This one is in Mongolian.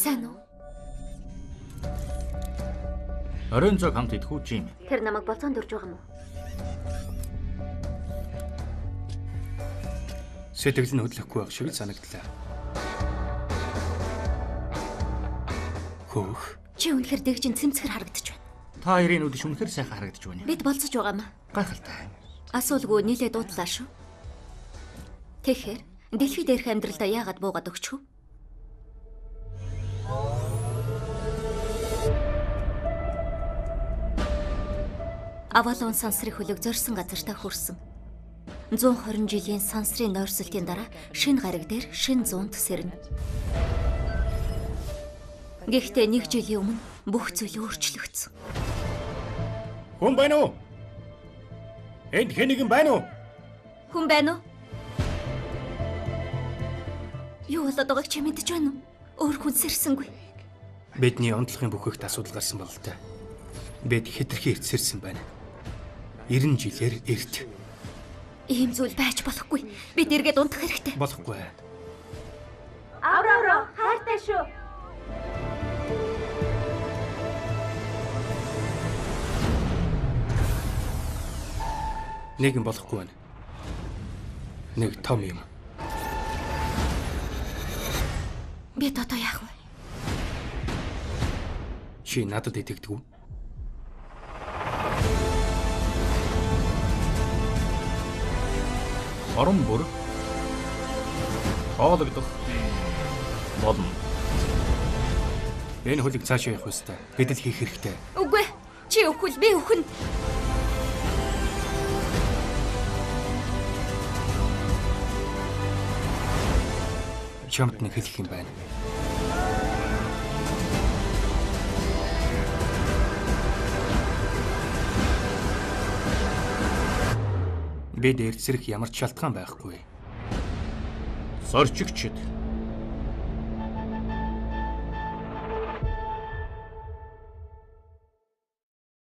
Сайн уу? Оройн зог хамт идэх үү Жим? Тэр намайг болцоонд дурж байгаа юм уу? Сэтгэл нь хөдлөхгүй байх шиг санагдлаа. Хөөх. Чи үнэхээр дэгжин цэмцгэр харагдаж байна. Та хоёрын үдэш үнэхээр сайхан харагдаж байна. Бид болцож байгаа юм. Гайхалтай. Асуулгүй нийлээ дуудлаа шүү. Тэгэхээр дэлхий дээрх амьдралдаа яагаад буугаад өгч вэ? Авалон сансрын хөлөг зорьсон газартаа хүрсэн. 120 жилийн сансрын нойрсолтын дараа шинэ гариг дээр шинэ зуунт сэрнэ. Гэхдээ нэг жилийн өмнө бүх зүйл өөрчлөгдсөн. Хүн байна уу? Энд хэнийгэн байна уу? Хүн байна уу? Юу болоод байгааг чи мэдэж байна уу? Өөр хүн сэрсэнгүй. Бидний онцлогын бүхэхт асуудал гарсан бол та. Бид хэтэрхий эртсэрсэн байна. 90 жилээр эрт. Ийм зүйл байж болохгүй. Бид эргээд унтах хэрэгтэй. Болохгүй. Авра, хайртай шүү. Нэг юм болохгүй байна. Нэг том юм. Бид одоо яах вэ? Чи надад итгэдэг үү? Орон бүр хоологдох болно. Энэ хөлийг цаашаа явах ёстой. Бид л хийх хэрэгтэй. Үгүй. Чи өхвөл би өхнө. Чамд нэг хэлэх юм байна. Бид эртсэрэх ямар ч шалтгаан байхгүй. Сорчигчд